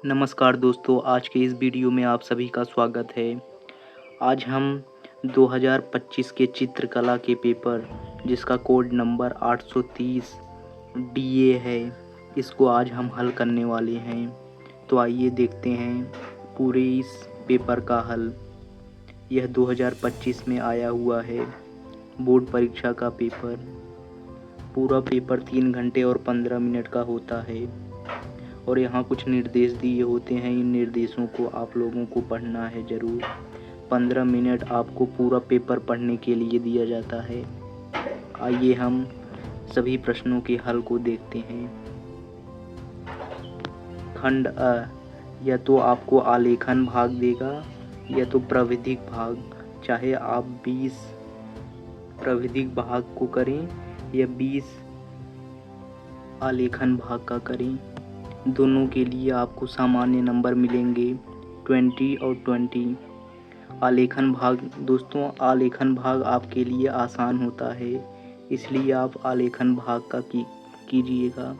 नमस्कार दोस्तों, आज के इस वीडियो में आप सभी का स्वागत है। आज हम 2025 के चित्रकला के पेपर जिसका कोड नंबर 830 DA है, इसको आज हम हल करने वाले हैं। तो आइए देखते हैं पूरे इस पेपर का हल। यह 2025 में आया हुआ है बोर्ड परीक्षा का पेपर। पूरा पेपर 3 घंटे और 15 मिनट का होता है और यहाँ कुछ निर्देश दिए होते हैं। इन निर्देशों को आप लोगों को पढ़ना है ज़रूर। 15 मिनट आपको पूरा पेपर पढ़ने के लिए दिया जाता है। आइए हम सभी प्रश्नों के हल को देखते हैं। खंड अ, या तो आपको आलेखन भाग देगा या तो प्राविधिक भाग। चाहे आप 20 प्राविधिक भाग को करें या 20 आलेखन भाग का करें, दोनों के लिए आपको सामान्य नंबर मिलेंगे 20 और 20। आलेखन भाग दोस्तों, आलेखन भाग आपके लिए आसान होता है, इसलिए आप आलेखन भाग का कीजिएगा।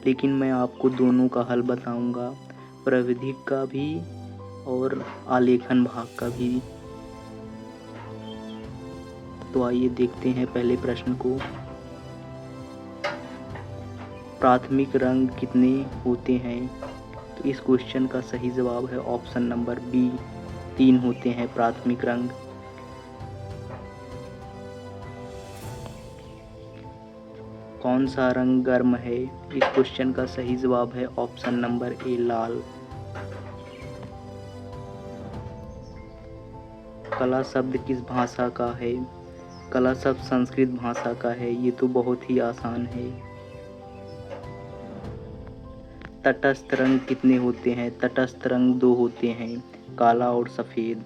लेकिन मैं आपको दोनों का हल बताऊंगा, प्राविधिक का भी और आलेखन भाग का भी। तो आइए देखते हैं पहले प्रश्न को। प्राथमिक रंग कितने होते हैं? तो इस क्वेश्चन का सही जवाब है ऑप्शन नंबर बी, 3 होते हैं प्राथमिक रंग। कौन सा रंग गर्म है? इस क्वेश्चन का सही जवाब है ऑप्शन नंबर ए, लाल। कला शब्द किस भाषा का है? कला शब्द संस्कृत भाषा का है। ये तो बहुत ही आसान है। तटस्थ रंग कितने होते हैं? तटस्थ रंग 2 होते हैं, काला और सफ़ेद।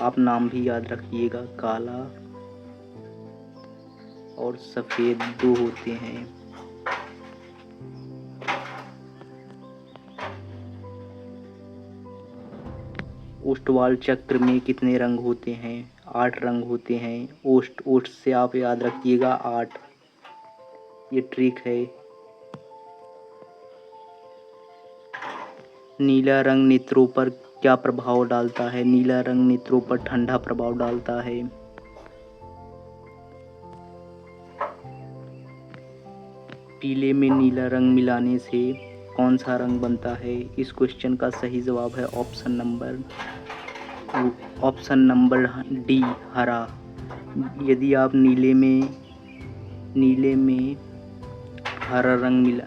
आप नाम भी याद रखिएगा, काला और सफ़ेद 2 होते हैं। ओष्ठवाल चक्र में कितने रंग होते हैं? 8 रंग होते हैं। ओष्ठ से आप याद रखिएगा 8, ये ट्रिक है। नीला रंग नेत्रों पर क्या प्रभाव डालता है? नीला रंग नेत्रों पर ठंडा प्रभाव डालता है। पीले में नीला रंग मिलाने से कौन सा रंग बनता है? इस क्वेश्चन का सही जवाब है ऑप्शन नंबर डी, हरा। यदि आप नीले में हरा रंग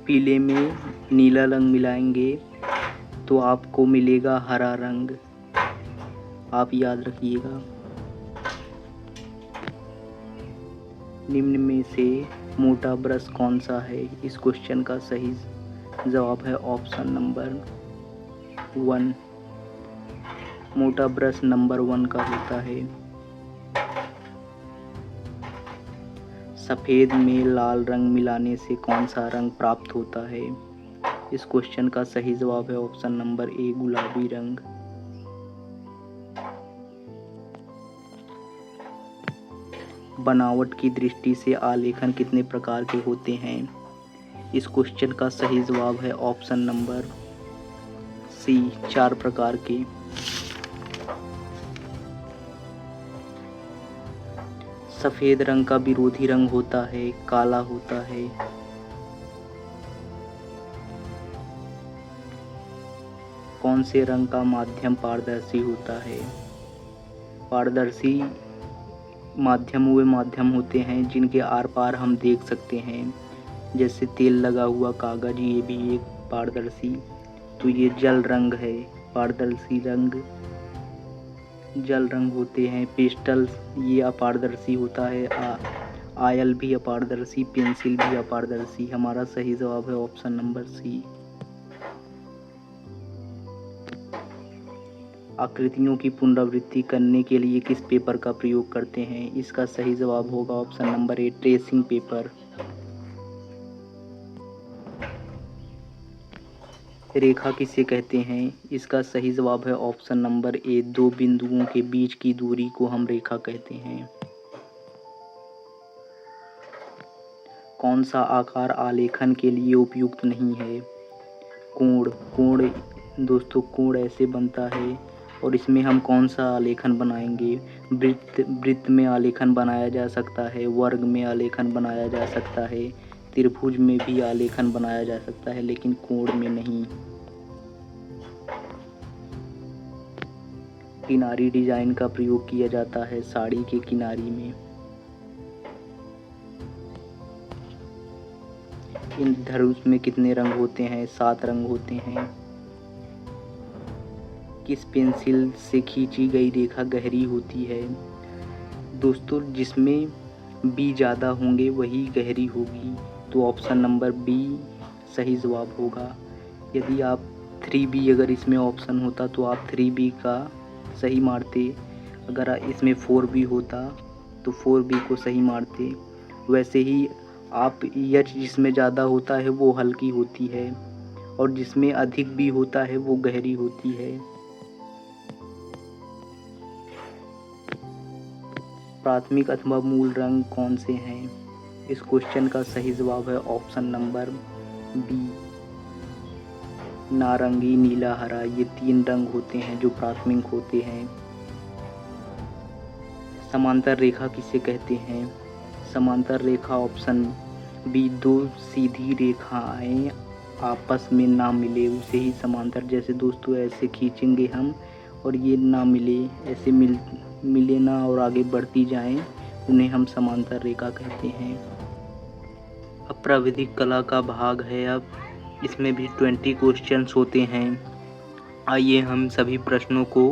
पीले में नीला रंग मिलाएंगे तो आपको मिलेगा हरा रंग। आप याद रखिएगा। निम्न में से मोटा ब्रश कौन सा है? इस क्वेश्चन का सही जवाब है ऑप्शन नंबर 1। मोटा ब्रश नंबर 1 का होता है। सफ़ेद में लाल रंग मिलाने से कौन सा रंग प्राप्त होता है? इस क्वेश्चन का सही जवाब है ऑप्शन नंबर ए, गुलाबी रंग। बनावट की दृष्टि से आलेखन कितने प्रकार के होते हैं? इस क्वेश्चन का सही जवाब है ऑप्शन नंबर सी, 4 प्रकार के। सफ़ेद रंग का विरोधी रंग होता है, काला होता है। कौन से रंग का माध्यम पारदर्शी होता है? पारदर्शी माध्यम वे माध्यम होते हैं जिनके आर पार हम देख सकते हैं, जैसे तेल लगा हुआ कागज, ये भी एक पारदर्शी। तो ये जल रंग है। पारदर्शी रंग जल रंग होते हैं। पेस्टल ये अपारदर्शी होता है। आयल भी अपारदर्शी, पेंसिल भी अपारदर्शी। हमारा सही जवाब है ऑप्शन नंबर सी। आकृतियों की पुनरावृत्ति करने के लिए किस पेपर का प्रयोग करते हैं? इसका सही जवाब होगा option number A, tracing paper. रेखा किसे कहते हैं? इसका सही जवाब है ऑप्शन नंबर ए, 2 बिंदुओं के बीच की दूरी को हम रेखा कहते हैं। कौन सा आकार आलेखन के लिए उपयुक्त नहीं है? कोण दोस्तों कोण ऐसे बनता है और इसमें हम कौन सा आलेखन बनाएंगे। वृत्त में आलेखन बनाया जा सकता है, वर्ग में आलेखन बनाया जा सकता है, त्रिभुज में भी आलेखन बनाया जा सकता है, लेकिन कोण में नहीं। किनारी डिजाइन का प्रयोग किया जाता है साड़ी के किनारी में। इन धनुष में कितने रंग होते हैं? 7 रंग होते हैं। किस पेंसिल से खींची गई रेखा गहरी होती है? दोस्तों जिसमें बी ज़्यादा होंगे वही गहरी होगी, तो ऑप्शन नंबर बी सही जवाब होगा। यदि आप 3B अगर इसमें ऑप्शन होता तो आप 3B का सही मारते। अगर इसमें 4B होता तो 4B को सही मारते। वैसे ही आप एच जिसमें ज़्यादा होता है वो हल्की होती है और जिसमें अधिक भी होता है वो गहरी होती है। प्राथमिक अथवा मूल रंग कौन से हैं? इस क्वेश्चन का सही जवाब है ऑप्शन नंबर बी नारंगी, नीला, हरा। ये 3 रंग होते हैं जो प्राथमिक होते हैं। समांतर रेखा किसे कहते हैं? समांतर रेखा ऑप्शन बी 2 सीधी रेखाएं आपस में ना मिले उसे ही समांतर। जैसे दोस्तों ऐसे खींचेंगे हम और ये ना मिले, ऐसे मिले ना और आगे बढ़ती जाएं, उन्हें हम समांतर रेखा कहते हैं। अब प्राविधिक कला का भाग है। अब इसमें भी 20 क्वेश्चंस होते हैं। आइए हम सभी प्रश्नों को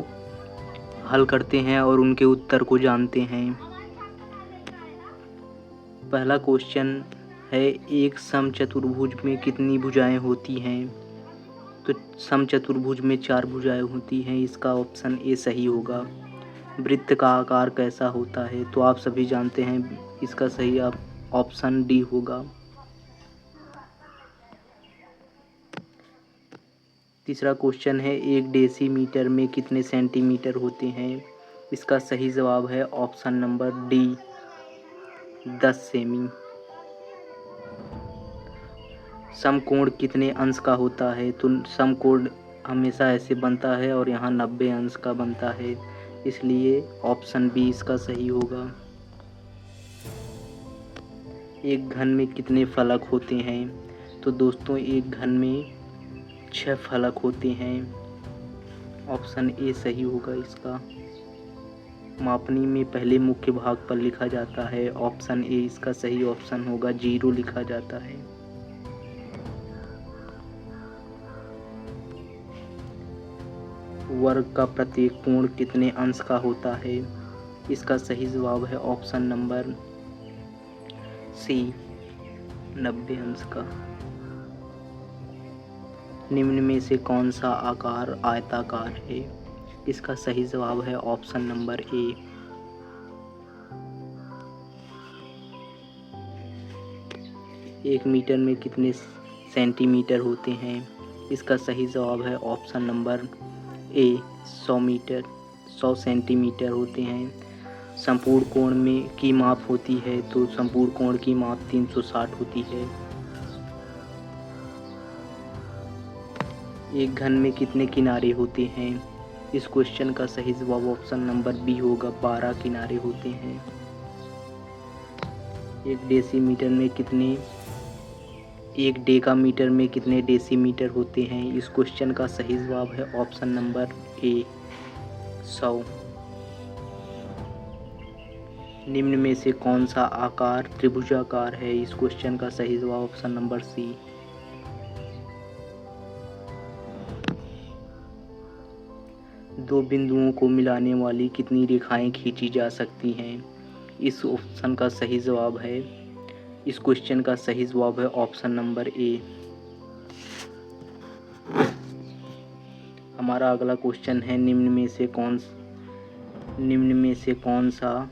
हल करते हैं और उनके उत्तर को जानते हैं। पहला क्वेश्चन है, एक समचतुर्भुज में कितनी भुजाएं होती हैं? तो समचतुर्भुज में 4 भुजाएं होती हैं। इसका ऑप्शन ए सही होगा। वृत्त का आकार कैसा होता है? तो आप सभी जानते हैं, इसका सही ऑप्शन डी होगा। तीसरा क्वेश्चन है, 1 डेसीमीटर में कितने सेंटीमीटर होते हैं? इसका सही जवाब है ऑप्शन नंबर डी 10 सेमी। समकोण कितने अंश का होता है? तो समकोण हमेशा ऐसे बनता है और यहाँ 90 अंश का बनता है, इसलिए ऑप्शन बी इसका सही होगा। एक घन में कितने फलक होते हैं? तो दोस्तों एक घन में 6 फलक होते हैं। ऑप्शन ए सही होगा इसका। मापनी में पहले मुख्य भाग पर लिखा जाता है। ऑप्शन ए इसका सही ऑप्शन होगा, 0 लिखा जाता है। वर्ग का प्रत्येक कोण कितने अंश का होता है? इसका सही जवाब है ऑप्शन नंबर सी 90 अंश का। निम्न में से कौन सा आकार आयताकार है? इसका सही जवाब है ऑप्शन नंबर ए। एक मीटर में कितने सेंटीमीटर होते हैं? इसका सही जवाब है option number A 100 metre 100 centimetre होते हैं। संपूर्ण कोण में की माप होती है, तो संपूर्ण कोण की माप 360 होती है। एक घन में कितने किनारे होते हैं? इस क्वेश्चन का सही जवाब ऑप्शन नंबर बी होगा, 12 किनारे होते हैं। एक डेकामीटर में कितने डेसीमीटर होते हैं? इस क्वेश्चन का सही जवाब है ऑप्शन नंबर ए 100। निम्न में से कौन सा आकार त्रिभुजाकार है? इस क्वेश्चन का सही जवाब ऑप्शन नंबर सी। दो बिंदुओं को मिलाने वाली कितनी रेखाएं खींची जा सकती हैं? इस ऑप्शन का सही जवाब है, इस क्वेश्चन का सही जवाब है ऑप्शन नंबर ए। हमारा अगला क्वेश्चन है, निम्न में से कौन सा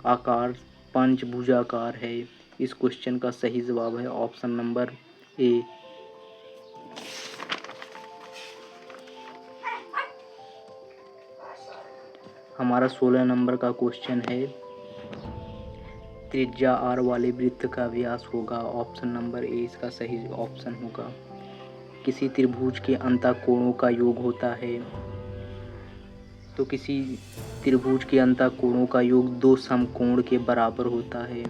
आकार पंचभुजाकार है? इस क्वेश्चन का सही जवाब है ऑप्शन नंबर ए। हमारा 16 नंबर का क्वेश्चन है, त्रिज्या r वाले वृत्त का व्यास होगा। ऑप्शन नंबर ए इसका सही ऑप्शन होगा। किसी त्रिभुज के अंतःकोणों का योग होता है। तो किसी त्रिभुज के अंतःकोणों का योग 2 समकोण के बराबर होता है।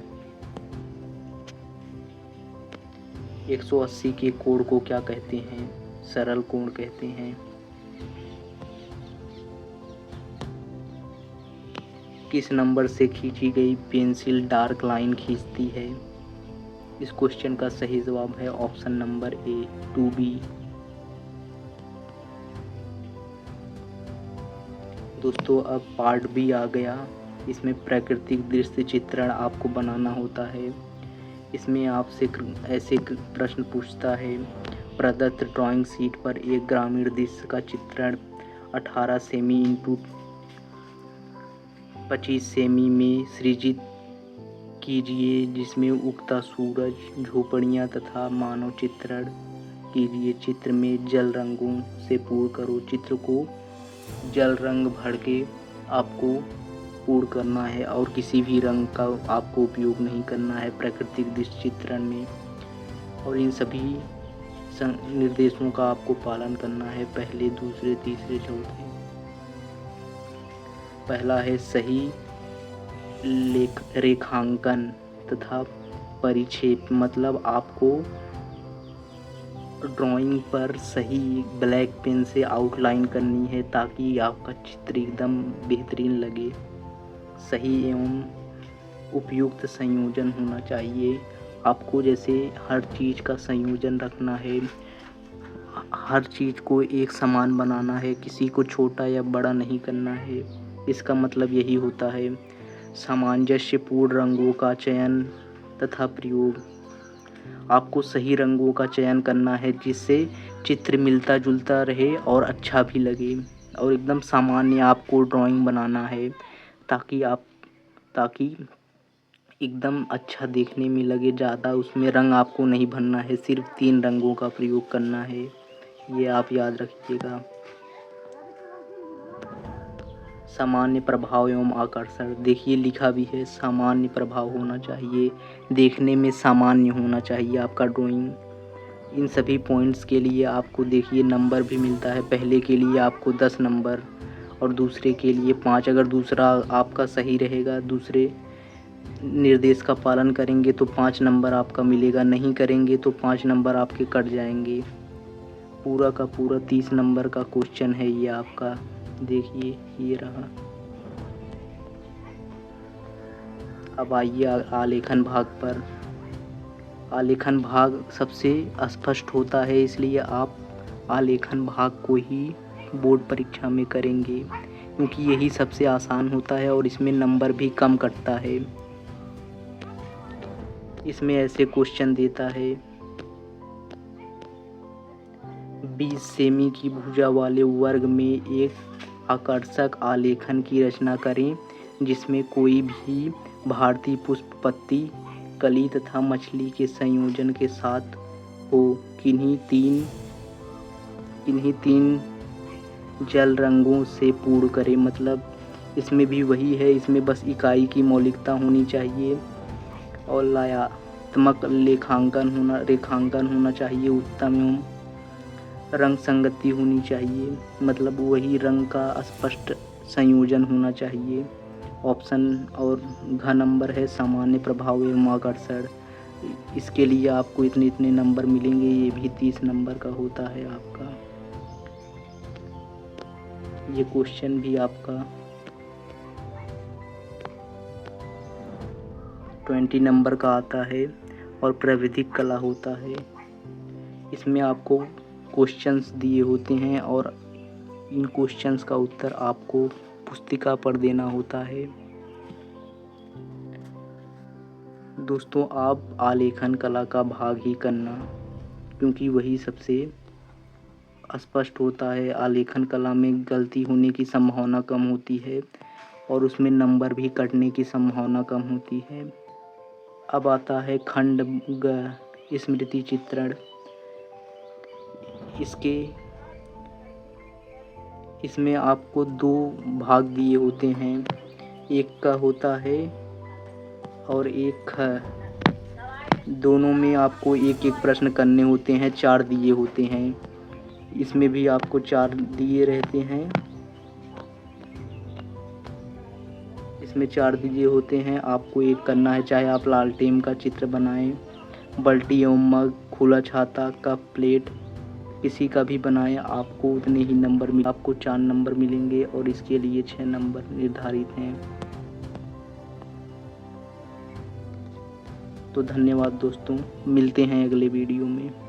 180 के कोण को क्या कहते हैं? सरल कोण कहते हैं। किस नंबर से खींची गई पेंसिल डार्क लाइन खींचती है? इस क्वेश्चन का सही जवाब है ऑप्शन नंबर ए 2B। दोस्तों अब पार्ट बी आ गया। इसमें प्राकृतिक दृश्य चित्रण आपको बनाना होता है। इसमें आपसे ऐसे प्रश्न पूछता है, प्रदत्त ड्राइंग शीट पर एक ग्रामीण दृश्य का चित्रण 18 सेमी इंटू 25 सेमी में सृजित कीजिए, जिसमें उगता सूरज, झोपड़ियाँ तथा मानव चित्रण कीजिए। चित्र में जल रंगों से पूर्ण करो। चित्र को जल रंग भर के आपको पूर्ण करना है और किसी भी रंग का आपको उपयोग नहीं करना है प्राकृतिक दृश्य चित्रण में। और इन सभी निर्देशों का आपको पालन करना है, पहले, दूसरे, तीसरे, चौथे। पहला है सही रेखांकन तथा परिक्षेप, मतलब आपको ड्राइंग पर सही ब्लैक पेन से आउटलाइन करनी है ताकि आपका चित्र एकदम बेहतरीन लगे। सही एवं उपयुक्त संयोजन होना चाहिए। आपको जैसे हर चीज़ का संयोजन रखना है, हर चीज़ को एक समान बनाना है, किसी को छोटा या बड़ा नहीं करना है। इसका मतलब यही होता है। सामंजस्यपूर्ण रंगों का चयन तथा प्रयोग, आपको सही रंगों का चयन करना है जिससे चित्र मिलता जुलता रहे और अच्छा भी लगे, और एकदम सामान्य आपको ड्राइंग बनाना है ताकि एकदम अच्छा देखने में लगे। ज़्यादा उसमें रंग आपको नहीं भरना है, सिर्फ 3 रंगों का प्रयोग करना है, ये आप याद रखिएगा। सामान्य प्रभाव एवं आकर्षण, देखिए लिखा भी है सामान्य प्रभाव होना चाहिए, देखने में सामान्य होना चाहिए आपका ड्राइंग। इन सभी पॉइंट्स के लिए आपको देखिए नंबर भी मिलता है। पहले के लिए आपको 10 नंबर और दूसरे के लिए 5। अगर दूसरा आपका सही रहेगा, दूसरे निर्देश का पालन करेंगे तो 5 नंबर आपका मिलेगा, नहीं करेंगे तो 5 नंबर आपके कट जाएंगे। पूरा का पूरा 30 नंबर का क्वेश्चन है ये आपका। देखिए ये रहा। अब आइए आलेखन भाग पर। आलेखन भाग सबसे स्पष्ट होता है, इसलिए आप आलेखन भाग को ही बोर्ड परीक्षा में करेंगे, क्योंकि यही सबसे आसान होता है और इसमें नंबर भी कम कटता है। इसमें ऐसे क्वेश्चन देता है, 20 सेमी की भुजा वाले वर्ग में एक आकर्षक आलेखन की रचना करें जिसमें कोई भी भारतीय पुष्प, पत्ती, कली तथा मछली के संयोजन के साथ हो। किन्हीं तीन जल रंगों से पूर्ण करें, मतलब इसमें भी वही है, इसमें बस इकाई की मौलिकता होनी चाहिए और लयात्मक रेखांकन होना चाहिए, उत्तम एवं रंग संगति होनी चाहिए, मतलब वही रंग का स्पष्ट संयोजन होना चाहिए। ऑप्शन और घ नंबर है सामान्य प्रभाव एवं आकर्षण। इसके लिए आपको इतने नंबर मिलेंगे, ये भी 30 नंबर का होता है आपका। ये क्वेश्चन भी आपका 20 नंबर का आता है और प्राविधिक कला होता है। इसमें आपको क्वेश्चंस दिए होते हैं और इन क्वेश्चंस का उत्तर आपको पुस्तिका पर देना होता है। दोस्तों आप आलेखन कला का भाग ही करना, क्योंकि वही सबसे स्पष्ट होता है। आलेखन कला में गलती होने की संभावना कम होती है और उसमें नंबर भी कटने की संभावना कम होती है। अब आता है खंड ग, स्मृति चित्रण। इसमें आपको 2 भाग दिए होते हैं, एक का होता है और एक ख। दोनों में आपको एक एक प्रश्न करने होते हैं, 4 दिए होते हैं। इसमें भी आपको 4 दिए रहते हैं। इसमें 4 दिए होते हैं, आपको एक करना है, चाहे आप लालटेन का चित्र बनाएं, बाल्टी एवं मग, खुला छाता, कप प्लेट, किसी का भी बनाएं, आपको उतने ही नंबर मिल आपको 4 नंबर मिलेंगे और इसके लिए 6 नंबर निर्धारित हैं। तो धन्यवाद दोस्तों, मिलते हैं अगले वीडियो में।